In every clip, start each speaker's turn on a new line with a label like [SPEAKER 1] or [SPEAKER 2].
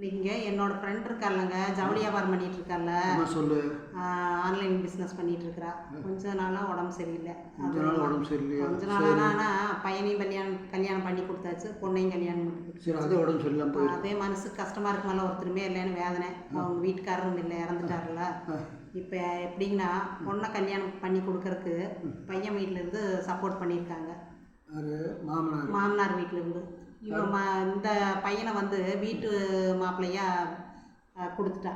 [SPEAKER 1] நீங்கள் என்னோடய ஃப்ரெண்ட் இருக்கால்லங்க, ஜவுளி வியாபாரம் பண்ணிகிட்டு இருக்கால,
[SPEAKER 2] சொல்லு.
[SPEAKER 1] ஆன்லைன் பிஸ்னஸ் பண்ணிகிட்டு இருக்கிறா. கொஞ்ச நாளாக உடம்பு சரியில்லை. கொஞ்ச நாளாக ஆனால் பையனையும் கல்யாணம் பண்ணி கொடுத்தாச்சு, பொண்ணையும் கல்யாணம் பண்ணி கொடுத்தாச்சு.
[SPEAKER 2] அதே உடம்பு சரியில்லை.
[SPEAKER 1] அதே மனசுக்கு கஷ்டமாக இருக்குனால ஒருத்தருமே இல்லைன்னு வேதனை. அவங்க வீட்டுக்காரரும் இல்லை, இறந்துட்டார்ல. இப்போ எப்படின்னா பொண்ணை கல்யாணம் பண்ணி கொடுக்கறக்கு பையன் வீட்டிலேருந்து சப்போர்ட் பண்ணியிருக்காங்க. மாமனார் வீட்டிலேருந்து இவன் இந்த பையனை வந்து வீட்டு மாப்பிள்ளையா கொடுத்துட்டா.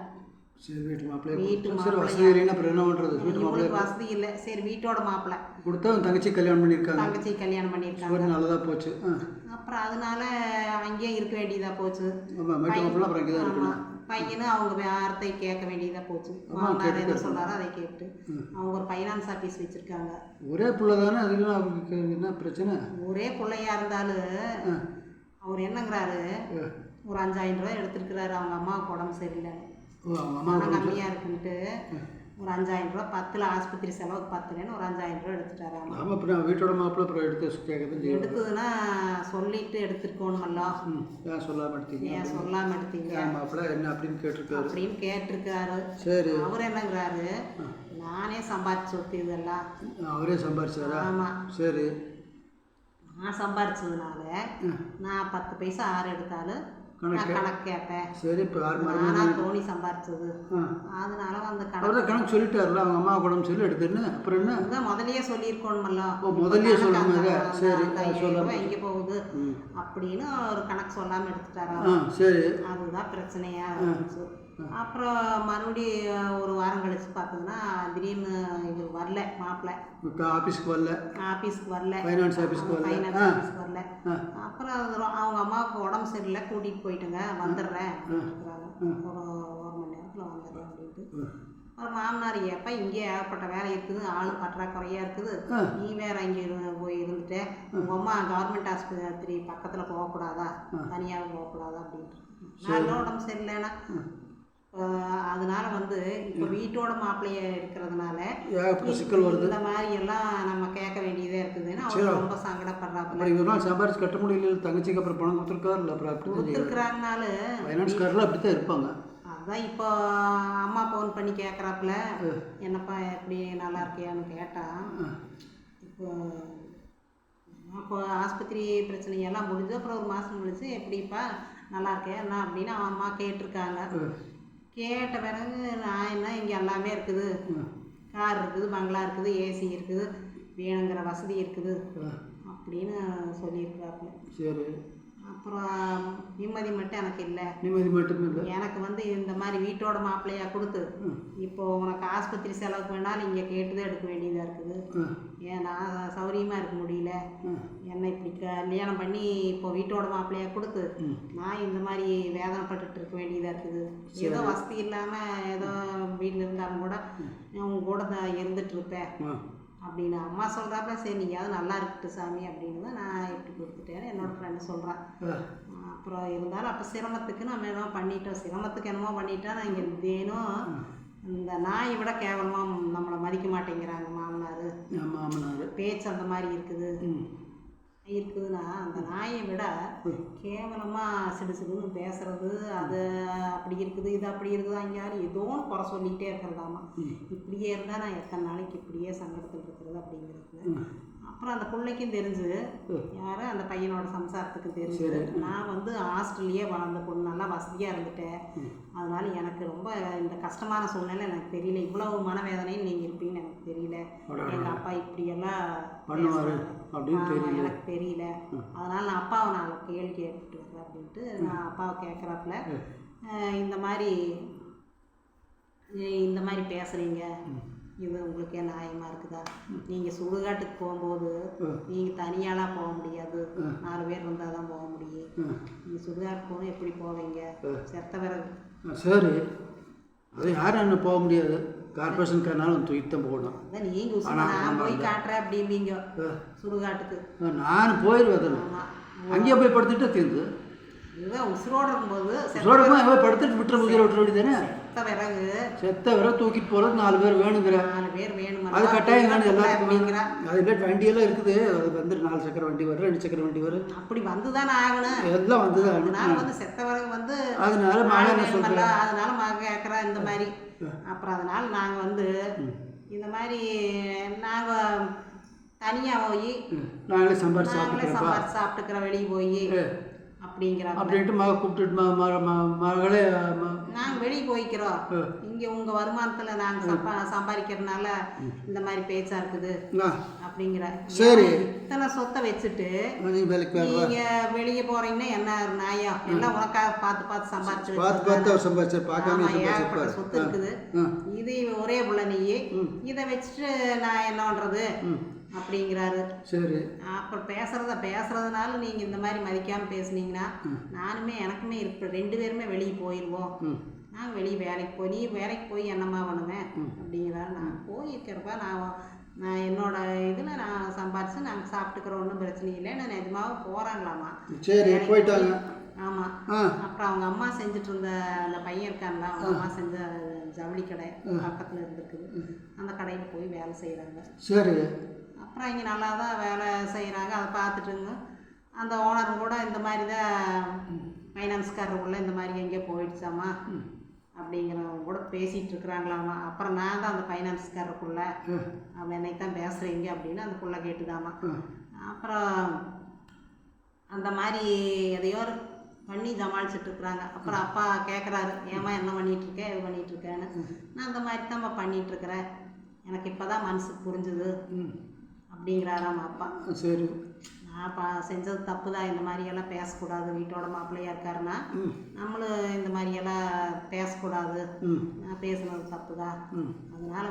[SPEAKER 2] வீட்டு மாப்பிள்ளை
[SPEAKER 1] வசதி இல்லை, சரி வீட்டோட மாப்பிள்ளை
[SPEAKER 2] கொடுத்தா தங்கச்சி கல்யாணம்
[SPEAKER 1] பண்ணியிருக்காங்க.
[SPEAKER 2] நல்லதா போச்சு.
[SPEAKER 1] அப்புறம் அதனால அங்கேயே இருக்க வேண்டியதா போச்சு. பையனும் அவங்க வார்த்தை கேட்க வேண்டியதா போச்சு. மாமனார் என்ன சொல்றாரோ அதை கேட்டு அவங்க ஒரு ஃபைனான்ஸ் ஆஃபீஸ் வச்சிருக்காங்க.
[SPEAKER 2] ஒரே பிள்ளை தானே, அதுல அவங்களுக்கு என்ன பிரச்சனை?
[SPEAKER 1] ஒரே பிள்ளையா இருந்தாலும் அவர் என்னங்கிறாரு, ஒரு 5000 ரூபாய் எடுத்துருக்கிறாரு. அவங்க அம்மாவுக்கு உடம்பு சரியில்லை, கம்மியாக இருக்குன்ட்டு ஒரு 5000 ரூபா 10ல் ஆஸ்பத்திரி செலவுக்கு 10லன்னு ஒரு 5000 ரூபா எடுத்துட்டாரு.
[SPEAKER 2] ஆமாம், அப்புறம் வீட்டோட மாப்பிள்ளை அப்புறம்
[SPEAKER 1] எடுத்ததுன்னா சொல்லிட்டு எடுத்துருக்கோணுமல்ல.
[SPEAKER 2] ஏன் சொல்லாமல்
[SPEAKER 1] எடுத்தீங்க
[SPEAKER 2] மாப்பிள்ளை என்ன அப்படின்னு
[SPEAKER 1] கேட்டிருக்காரு.
[SPEAKER 2] சரி,
[SPEAKER 1] அவர் என்னங்கிறாரு, நானே சம்பாதிச்சு சொத்து இதெல்லாம்.
[SPEAKER 2] அவரே சம்பாதிச்சாரா?
[SPEAKER 1] ஆமாம்.
[SPEAKER 2] சரி, நான்
[SPEAKER 1] சம்பாதிச்சதுனால நான் 10 பைசா ஆறு எடுத்தாலும் கணக்கு கேட்பேன்.
[SPEAKER 2] சரி, இப்போ
[SPEAKER 1] நானா தோணி சம்பாதிச்சது, அதனால அந்த
[SPEAKER 2] கணக்கு சொல்லிட்டாருல. அவங்க அம்மா உடம்பு சொல்லி எடுத்துன்னு அப்புறம் என்ன
[SPEAKER 1] முதலையே சொல்லியிருக்கோணுமல்ல.
[SPEAKER 2] முதல்லயே சொல்லுங்க. சரி,
[SPEAKER 1] எங்கே போகுது அப்படின்னு ஒரு கணக்கு சொல்லாமல் எடுத்துட்டாரா.
[SPEAKER 2] சரி,
[SPEAKER 1] அதுதான் பிரச்சனையா இருந்துச்சு. அப்புறம் மறுபடியும் ஒரு வாரம் கழிச்சு பார்த்தோம்னா திடீர்னு இது வரல, மாப்பிள்ளை
[SPEAKER 2] ஆஃபீஸ்க்கு வரல, ஃபைனான்ஸ் ஆஃபீஸ்க்கு
[SPEAKER 1] வரல. அப்புறம் அவங்க அம்மாவுக்கு உடம்பு சரியில்லை, கூட்டிகிட்டு போயிட்டுங்க, வந்துடுறேன் ஒரு 1 மணி நேரத்தில் வந்துடுறேன் அப்படின்ட்டு. அப்புறம் மாமனார், எப்போ இங்கே ஏகப்பட்ட வேலை இருக்குது, ஆள் பற்றாக்குறையாக இருக்குது, நீ வேற இங்கே போய் இருந்துட்டு உங்கள் அம்மா கவர்மெண்ட் ஆஸ்பத்திரி பக்கத்தில் போகக்கூடாதா, தனியாக போகக்கூடாதா அப்படின்ட்டு. நல்ல உடம்பு சரியில்லைன்னா அதனால வந்து இப்போ வீட்டோட மாப்பிள்ளைய இருக்கிறதுனால இந்த மாதிரி எல்லாம் நம்ம கேட்க வேண்டியதே இருக்குதுன்னு அவர் ரொம்ப சங்கடப்படுறாங்க.
[SPEAKER 2] சம்பாரிச்சு கட்ட முடியல, தங்கச்சிக்கு அப்புறம் பணம் கொடுத்துருக்காருல்ல, அப்புறம்
[SPEAKER 1] கொடுத்துருக்குறாங்கனாலும்
[SPEAKER 2] ஃபைனான்ஸ்காரெலாம் அப்படி தான் இருப்பாங்க.
[SPEAKER 1] அதுதான் இப்போ அம்மா ஃபோன் பண்ணி கேட்குறாப்புல, என்னப்பா எப்படி நல்லா இருக்கியான்னு கேட்டால், இப்போ ஆஸ்பத்திரி பிரச்சனையெல்லாம் முடிஞ்சு அப்புறம் ஒரு மாதம் முடிஞ்சு எப்படிப்பா நல்லா இருக்கியா என்ன அப்படின்னு அம்மா கேட்டிருக்காங்க. கேட்ட பிறகு நான் என்ன, இங்கே எல்லாமே இருக்குது, கார் இருக்குது, பங்களா இருக்குது, ஏசி இருக்குது, வேணுங்கிற வசதி இருக்குது அப்படின்னு சொல்லியிருக்கிறாப்புல.
[SPEAKER 2] சரி,
[SPEAKER 1] அப்புறம் நிம்மதி மட்டும் எனக்கு இல்லை. எனக்கு வந்து இந்த மாதிரி வீட்டோட மாப்பிள்ளையாக கொடுத்து இப்போ உனக்கு ஆஸ்பத்திரி செலவுக்கு வேணாலும் இங்கே கேட்டுதான் எடுக்க வேண்டியதாக இருக்குது. ஏன்னா சௌரியமாக இருக்க முடியல, என்னை இப்படி கல்யாணம் பண்ணி இப்போ வீட்டோட மாப்பிள்ளையாக கொடுத்து நான் இந்த மாதிரி வேதனைப்பட்டுட்டு இருக்க வேண்டியதாக இருக்குது. ஏதோ வசதி இல்லாமல் ஏதோ வீட்டில் இருந்தாலும் கூட உங்க கூட தான் இருந்துட்டு இருப்பேன் அப்படின்னு அம்மா சொல்கிறாப்ப. சரி, நீயாவது நல்லா இருக்கட்டு சாமி அப்படின்னு தான் நான் இப்படி கொடுத்துட்டேன்னு என்னோடய ஃப்ரெண்டு சொல்கிறான். அப்புறம் இருந்தாலும் அப்போ சிரமத்துக்கு நம்ம என்னமோ பண்ணிட்டோம், சிரமத்துக்கு என்னமோ பண்ணிட்டா. நான் இங்கே தேனும் இந்த நாயை விட கேவலமாக நம்மளை மதிக்க மாட்டேங்கிறாங்க மாமனார். பேச்சு அந்த மாதிரி இருக்குதுன்னா அந்த நாயை விட கேவலமாக சிடுசிடுன்னு பேசுறது, அது அப்படி இருக்குது, இது அப்படி இருக்குது, அங்கேயாரும் ஏதோ ஒன்று குறை சொல்லிக்கிட்டே இருக்கிறதாமா. இப்படியே இருந்தால் நான் எத்தனை நாளைக்கு இப்படியே சங்கடத்தில் இருக்கிறது அப்படிங்கிறது. அப்புறம் அந்த பிள்ளைக்கும் தெரிஞ்சு, யார் அந்த பையனோட சம்சாரத்துக்கு தெரிஞ்சு, நான் வந்து ஹாஸ்டல்லையே வளர்ந்த பொண்ணு, நல்லா வசதியாக இருந்துட்டேன், அதனால எனக்கு ரொம்ப இந்த கஷ்டமான சூழ்நிலை எனக்கு தெரியல, இவ்வளவு மனவேதனைன்னு நீங்கள் இருப்பீங்கன்னு எனக்கு தெரியல, எங்கள் அப்பா இப்படியெல்லாம் எனக்கு தெரியல, அதனால நான் அப்பாவை நான் கேள்வி கேட்டுட்டு வரேன் அப்படின்ட்டு நான் அப்பாவை கேட்குறாப்புல, இந்த மாதிரி பேசுகிறீங்க, இது உங்களுக்கே நியாயமாக இருக்குதா? நீங்கள் சுடுகாட்டுக்கு போகும்போது நீங்கள் தனியாலாம் போக முடியாது, 4 பேர் இருந்தால் தான் போக முடியும். நீங்கள் சுடுகாட்டுக்கு போகணும், எப்படி போவீங்க? செத்த பிறகு
[SPEAKER 2] சரி, அது யாரும் என்ன போக முடியாது, கார்பரேஷன்காரனாலும் தூக்கிட்டு தான் போகணும்.
[SPEAKER 1] அதான் நீங்கள் நான் போய் காட்டுறேன் அப்படிம்பீங்க சுடுகாட்டுக்கு.
[SPEAKER 2] நான் போயிடுவேன், அங்கேயே போய் படுத்துட்டு தீர்ந்து
[SPEAKER 1] இதுதான் உசுரோடு இருக்கும்போது
[SPEAKER 2] சொல்லுமா இவன் படுத்துட்டு விட்டுற முதிர விட்டுற வேண்டி தானே.
[SPEAKER 1] செத்த விறகு
[SPEAKER 2] செத்த விறகு தூக்கிட்டு போகிறது 4 பேர் வேணுங்கிற.
[SPEAKER 1] 4 பேர் வேணும்.
[SPEAKER 2] அது கட்டாயம் வேணும் எல்லாத்துக்கும். அது இல்லை வண்டியெல்லாம் இருக்குது. அது வந்து 4 சக்கர வண்டி வரும், 2 சக்கர வண்டி வரும்.
[SPEAKER 1] அப்படி வந்து தானே ஆகணும்.
[SPEAKER 2] எல்லாம் வந்து தான்
[SPEAKER 1] அதனால வந்து செத்த விறகு வந்து
[SPEAKER 2] அதனால மகன் என்ன சொல்கிறேன்,
[SPEAKER 1] அதனால மகன் கேட்குறா இந்த மாதிரி. அப்புறம் அதனால நாங்கள் வந்து இந்த மாதிரி நாங்கள் தனியாக போய்
[SPEAKER 2] நாங்களே சம்பாரிச்சு
[SPEAKER 1] சாப்பிட்டுக்கிற வெளியே போய் அப்படிங்கிற
[SPEAKER 2] அப்படின்ட்டு மக கூப்பிட்டுட்டு மகளே
[SPEAKER 1] நாங்கள் வெளியே போய்க்கிறோம். இங்கே உங்கள் வருமானத்தில் நாங்கள் சம்பாதிக்கிறதுனால இந்த மாதிரி பேச்சா இருக்குது அப்படிங்கிற. சரி, இத்தனை சொத்தை வச்சுட்டு நீங்கள் வெளியே போகிறீங்கன்னா என்ன நாயா எல்லாம் உனக்காக பார்த்து சம்பாரிச்சு ஏகப்பட்ட சொத்து இருக்குது. இது ஒரே புள்ள நீ இதை வச்சுட்டு நான் என்ன பண்ணுறது அப்படிங்கிறாரு. சரி, அப்புறம் பேசுறதுனால நீங்கள் இந்த மாதிரி மதிக்காமல் பேசுனீங்கன்னா நானுமே எனக்குமே இருப்ப 2 பேருமே வெளியே போயிடுவோம். நாங்கள் வெளியே வேலைக்கு போய் நீ வேலைக்கு போய் என்னம்மா பண்ணுவேன் அப்படிங்கிறாரு. நான் போயிருக்கிறப்ப நான் என்னோட இதில் நான் சம்பாரிச்சு நாங்கள் சாப்பிட்டுக்கிறோம், ஒன்றும் பிரச்சனை இல்லை. நான் நிஜமாவும் போகிறாங்களாம்மா.
[SPEAKER 2] சரி, போயிட்டாங்க.
[SPEAKER 1] ஆமாம். அப்புறம் அவங்க அம்மா செஞ்சுட்டு இருந்த அந்த பையன் இருக்காங்களா, அவங்க அம்மா செஞ்ச ஜவுளி கடை பக்கத்தில் இருந்துருக்குது. அந்த கடையில் போய் வேலை செய்கிறாங்க. சரி, அப்புறம் இங்கே நல்லா தான் வேலை செய்கிறாங்க. அதை பார்த்துட்டுங்க அந்த ஓனர் கூட இந்த மாதிரி தான் ஃபைனான்ஸ்காரருக்குள்ளே இந்த மாதிரி எங்கேயோ போயிடுச்சாம்மா அப்படிங்கிறவங்க கூட பேசிகிட்டு இருக்கிறாங்களாம்மா. அப்புறம் நான் தான் அந்த ஃபைனான்ஸ்காரருக்குள்ள அவன் என்னை தான் பேசுகிறீங்க அப்படின்னு அந்த புள்ள கேட்டுதாம்மா. அப்புறம் அந்த மாதிரி எதையோ பண்ணி சமாளிச்சுட்டு இருக்கிறாங்க. அப்புறம் அப்பா கேட்குறாரு, ஏம்மா என்ன பண்ணிகிட்ருக்கேன் இது பண்ணிகிட்ருக்கேன்னு. நான் அந்த மாதிரி தான்ப்பா பண்ணிகிட்ருக்கிறேன், எனக்கு இப்போ தான் மனசுக்கு புரிஞ்சுது அப்படிங்கிறாராம் அப்பா. சரி, நான் செஞ்சது தப்பு தான், இந்த மாதிரியெல்லாம் பேசக்கூடாது. வீட்டோட மாப்பிள்ளையா இருக்காருன்னா நம்மளும் இந்த மாதிரியெல்லாம் பேசக்கூடாது, நான் பேசுனது தப்பு தான். அதனால